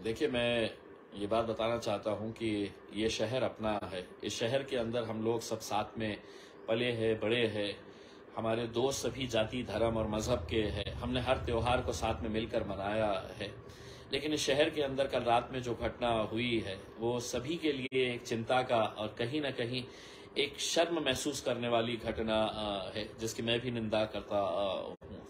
देखिए, मैं ये बात बताना चाहता हूँ कि ये शहर अपना है। इस शहर के अंदर हम लोग सब साथ में पले हैं, बड़े हैं। हमारे दोस्त सभी जाति, धर्म और मज़हब के हैं। हमने हर त्योहार को साथ में मिलकर मनाया है। लेकिन इस शहर के अंदर कल रात में जो घटना हुई है, वो सभी के लिए एक चिंता का और कहीं न कहीं एक शर्म महसूस करने वाली घटना है, जिसकी मैं भी निंदा करता हूँ।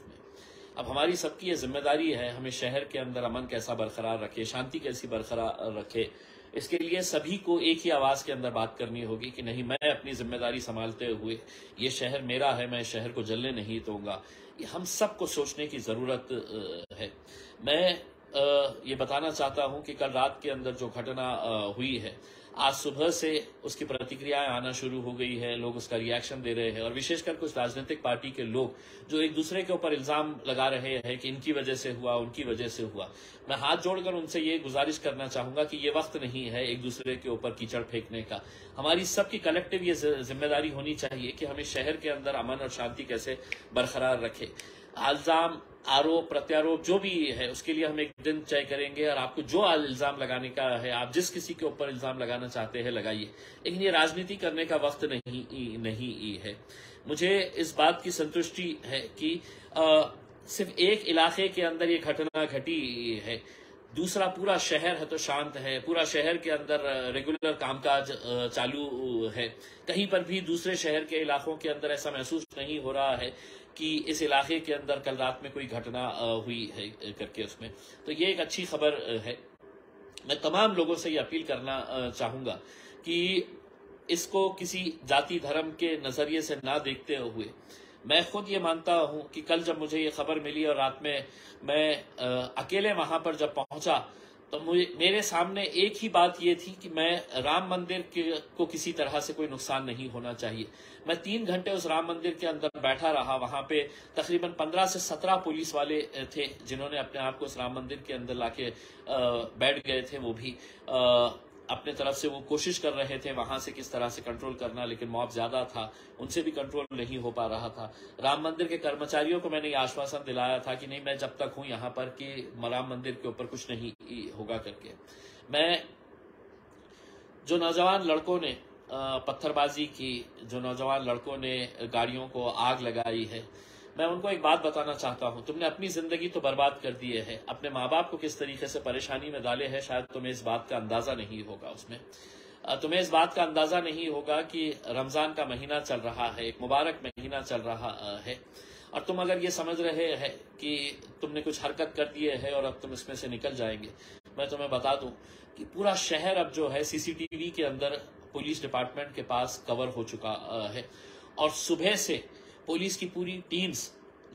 अब हमारी सबकी ये जिम्मेदारी है, हमें शहर के अंदर अमन कैसा बरकरार रखे, शांति कैसी बरकरार रखे। इसके लिए सभी को एक ही आवाज के अंदर बात करनी होगी कि नहीं, मैं अपनी जिम्मेदारी संभालते हुए, ये शहर मेरा है, मैं शहर को जलने नहीं दूंगा। ये हम सबको सोचने की जरूरत है। मैं ये बताना चाहता हूं कि कल रात के अंदर जो घटना हुई है, आज सुबह से उसकी प्रतिक्रियाएं आना शुरू हो गई है। लोग उसका रिएक्शन दे रहे हैं और विशेषकर कुछ राजनीतिक पार्टी के लोग जो एक दूसरे के ऊपर इल्जाम लगा रहे हैं कि इनकी वजह से हुआ, उनकी वजह से हुआ। मैं हाथ जोड़कर उनसे ये गुजारिश करना चाहूंगा कि ये वक्त नहीं है एक दूसरे के ऊपर कीचड़ फेंकने का। हमारी सबकी कलेक्टिव ये जिम्मेदारी होनी चाहिए कि हमें शहर के अंदर अमन और शांति कैसे बरकरार रखे। इल्जाम, आरोप, प्रत्यारोप जो भी है, उसके लिए हम एक दिन तय करेंगे और आपको जो इल्जाम लगाने का है, आप जिस किसी के ऊपर इल्जाम लगाना चाहते हैं लगाइए, लेकिन ये राजनीति करने का वक्त नहीं है। मुझे इस बात की संतुष्टि है कि सिर्फ एक इलाके के अंदर ये घटना घटी है, दूसरा पूरा शहर है तो शांत है, पूरा शहर के अंदर रेगुलर कामकाज चालू है। कहीं पर भी दूसरे शहर के इलाकों के अंदर ऐसा महसूस नहीं हो रहा है कि इस इलाके के अंदर कल रात में कोई घटना हुई है करके उसमें। तो ये एक अच्छी खबर है। मैं तमाम लोगों से ये अपील करना चाहूंगा कि इसको किसी जाति धर्म के नजरिए से ना देखते हुए, मैं खुद ये मानता हूं कि कल जब मुझे ये खबर मिली और रात में मैं अकेले वहां पर जब पहुंचा, तो मेरे सामने एक ही बात ये थी कि मैं राम मंदिर को किसी तरह से कोई नुकसान नहीं होना चाहिए। मैं 3 घंटे उस राम मंदिर के अंदर बैठा रहा। वहां पे तकरीबन 15 से 17 पुलिस वाले थे जिन्होंने अपने आप को उस राम मंदिर के अंदर लाके बैठ गए थे। वो भी अपने तरफ से वो कोशिश कर रहे थे वहां से किस तरह से कंट्रोल करना, लेकिन मॉब ज्यादा था, उनसे भी कंट्रोल नहीं हो पा रहा था। राम मंदिर के कर्मचारियों को मैंने ये आश्वासन दिलाया था कि नहीं, मैं जब तक हूं यहाँ पर कि राम मंदिर के ऊपर कुछ नहीं होगा करके। मैं जो नौजवान लड़कों ने पत्थरबाजी की, जो नौजवान लड़कों ने गाड़ियों को आग लगाई है, मैं उनको एक बात बताना चाहता हूं। तुमने अपनी जिंदगी तो बर्बाद कर दी है, अपने माँ बाप को किस तरीके से परेशानी में डाले है, शायद तुम्हें इस बात का अंदाजा नहीं होगा। उसमें तुम्हें इस बात का अंदाजा नहीं होगा कि रमजान का महीना चल रहा है, एक मुबारक महीना चल रहा है, और तुम अगर ये समझ रहे हैं कि तुमने कुछ हरकत कर दिए है और अब तुम इसमें से निकल जाएंगे, मैं तुम्हें बता दूं कि पूरा शहर अब जो है सीसीटीवी के अंदर पुलिस डिपार्टमेंट के पास कवर हो चुका है। और सुबह से पुलिस की पूरी टीम्स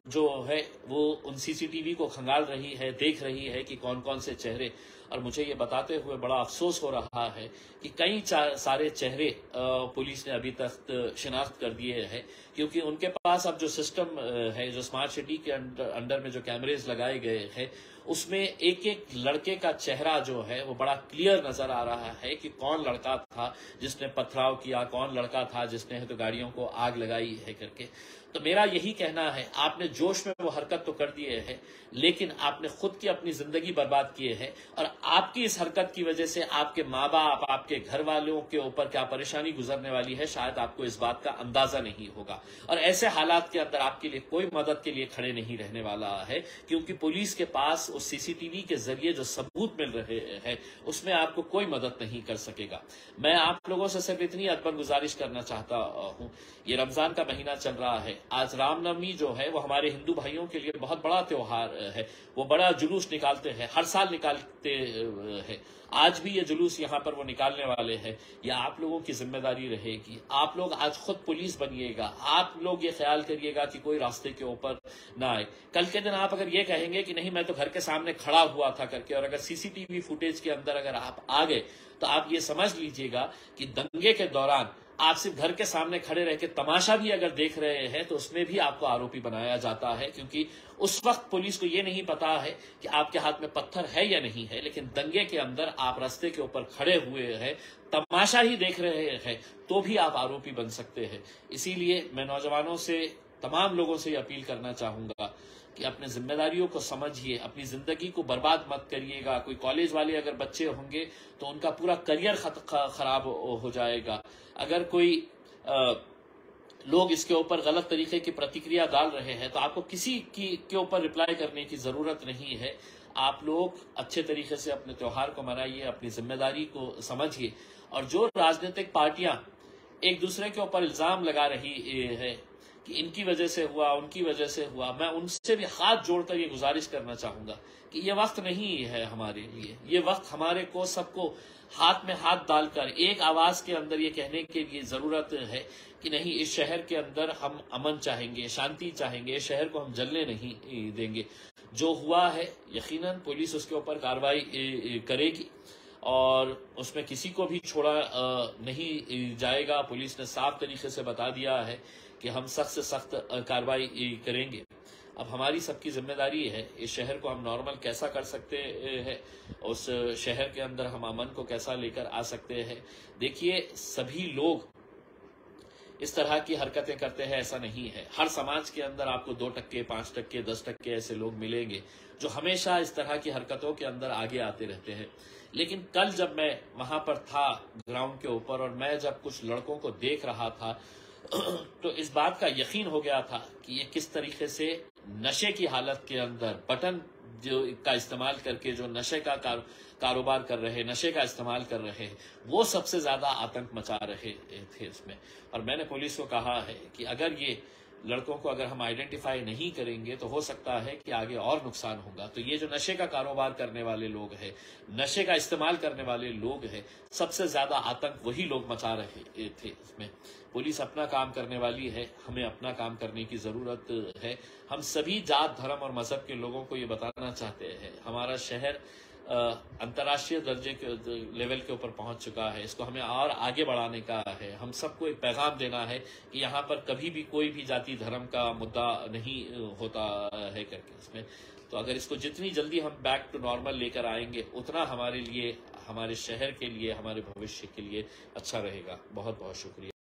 जो है वो उन सीसीटीवी को खंगाल रही है, देख रही है कि कौन कौन से चेहरे। और मुझे ये बताते हुए बड़ा अफसोस हो रहा है कि कई सारे चेहरे पुलिस ने अभी तक शिनाख्त कर दिए हैं, क्योंकि उनके पास अब जो सिस्टम है, जो स्मार्ट सिटी के अंडर में जो कैमरेज लगाए गए हैं, उसमें एक एक लड़के का चेहरा जो है वो बड़ा क्लियर नजर आ रहा है कि कौन लड़का था जिसने पथराव किया, कौन लड़का था जिसने तो गाड़ियों को आग लगाई है करके। तो मेरा यही कहना है, आपने जोश में वो हरकत तो कर दिए है, लेकिन आपने खुद की अपनी जिंदगी बर्बाद किए है, और आपकी इस हरकत की वजह से आपके माँ बाप, आपके घर वालों के ऊपर क्या परेशानी गुजरने वाली है, शायद आपको इस बात का अंदाजा नहीं होगा। और ऐसे हालात के अंदर आपके लिए कोई मदद के लिए खड़े नहीं रहने वाला है, क्योंकि पुलिस के पास उस सीसीटीवी के जरिए जो सबूत मिल रहे हैं उसमें आपको कोई मदद नहीं कर सकेगा। मैं आप लोगों से सिर्फ इतनी अदबन गुजारिश करना चाहता हूं, ये रमजान का महीना चल रहा है, आज रामनवमी जो है वो हमारे हिंदू भाइयों के लिए बहुत बड़ा त्योहार है। वो बड़ा जुलूस निकालते हैं, हर साल निकालते हैं। आज भी ये जुलूस यहाँ पर वो निकालने वाले हैं। ये आप लोगों की जिम्मेदारी रहेगी। आप लोग आज खुद पुलिस बनिएगा। आप लोग ये ख्याल करिएगा कि कोई रास्ते के ऊपर ना आए। कल के दिन आप अगर ये कहेंगे कि नहीं, मैं तो घर के सामने खड़ा हुआ था करके, और अगर सीसीटीवी फुटेज के अंदर अगर आप आ गए, तो आप ये समझ लीजिएगा कि दंगे के दौरान आप सिर्फ घर के सामने खड़े रह के तमाशा भी अगर देख रहे हैं तो उसमें भी आपको आरोपी बनाया जाता है, क्योंकि उस वक्त पुलिस को यह नहीं पता है कि आपके हाथ में पत्थर है या नहीं है, लेकिन दंगे के अंदर आप रास्ते के ऊपर खड़े हुए हैं, तमाशा ही देख रहे हैं, तो भी आप आरोपी बन सकते हैं। इसीलिए मैं नौजवानों से, तमाम लोगों से अपील करना चाहूंगा कि अपने जिम्मेदारियों को समझिए, अपनी जिंदगी को बर्बाद मत करिएगा। कोई कॉलेज वाले अगर बच्चे होंगे तो उनका पूरा करियर खराब हो जाएगा। अगर कोई लोग इसके ऊपर गलत तरीके की प्रतिक्रिया डाल रहे हैं तो आपको किसी के ऊपर रिप्लाई करने की जरूरत नहीं है। आप लोग अच्छे तरीके से अपने त्योहार को मनाइए, अपनी जिम्मेदारी को समझिए। और जो राजनीतिक पार्टियां एक दूसरे के ऊपर इल्जाम लगा रही है कि इनकी वजह से हुआ, उनकी वजह से हुआ, मैं उनसे भी हाथ जोड़कर ये गुजारिश करना चाहूंगा कि ये वक्त नहीं है हमारे लिए। ये वक्त हमारे को सबको हाथ में हाथ डालकर एक आवाज के अंदर ये कहने के लिए जरूरत है कि नहीं, इस शहर के अंदर हम अमन चाहेंगे, शांति चाहेंगे, इस शहर को हम जलने नहीं देंगे। जो हुआ है यकीनन पुलिस उसके ऊपर कार्रवाई करेगी और उसमें किसी को भी छोड़ा नहीं जाएगा। पुलिस ने साफ तरीके से बता दिया है कि हम सख्त से सख्त कार्रवाई करेंगे। अब हमारी सबकी जिम्मेदारी है इस शहर को हम नॉर्मल कैसा कर सकते हैं, उस शहर के अंदर हम अमन को कैसा लेकर आ सकते हैं। देखिए, सभी लोग इस तरह की हरकतें करते हैं ऐसा नहीं है। हर समाज के अंदर आपको 2%, 5%, 10% ऐसे लोग मिलेंगे जो हमेशा इस तरह की हरकतों के अंदर आगे आते रहते हैं। लेकिन कल जब मैं वहां पर था ग्राउंड के ऊपर और मैं जब कुछ लड़कों को देख रहा था तो इस बात का यकीन हो गया था कि ये किस तरीके से नशे की हालत के अंदर बटन जो का इस्तेमाल करके जो नशे का कारोबार कर रहे, नशे का इस्तेमाल कर रहे हैं, वो सबसे ज्यादा आतंक मचा रहे थे इसमें। और मैंने पुलिस को कहा है कि अगर ये लड़कों को अगर हम आइडेंटिफाई नहीं करेंगे तो हो सकता है कि आगे और नुकसान होगा। तो ये जो नशे का कारोबार करने वाले लोग हैं, नशे का इस्तेमाल करने वाले लोग हैं, सबसे ज्यादा आतंक वही लोग मचा रहे थे इसमें। पुलिस अपना काम करने वाली है, हमें अपना काम करने की जरूरत है। हम सभी जात, धर्म और मजहब के लोगों को ये बताना चाहते हैं हमारा शहर अंतर्राष्ट्रीय दर्जे के लेवल के ऊपर पहुंच चुका है, इसको हमें और आगे बढ़ाने का है। हम सबको एक पैगाम देना है कि यहाँ पर कभी भी कोई भी जाति धर्म का मुद्दा नहीं होता है करके इसमें। तो अगर इसको जितनी जल्दी हम बैक टू नॉर्मल लेकर आएंगे उतना हमारे लिए, हमारे शहर के लिए, हमारे भविष्य के लिए अच्छा रहेगा। बहुत बहुत शुक्रिया।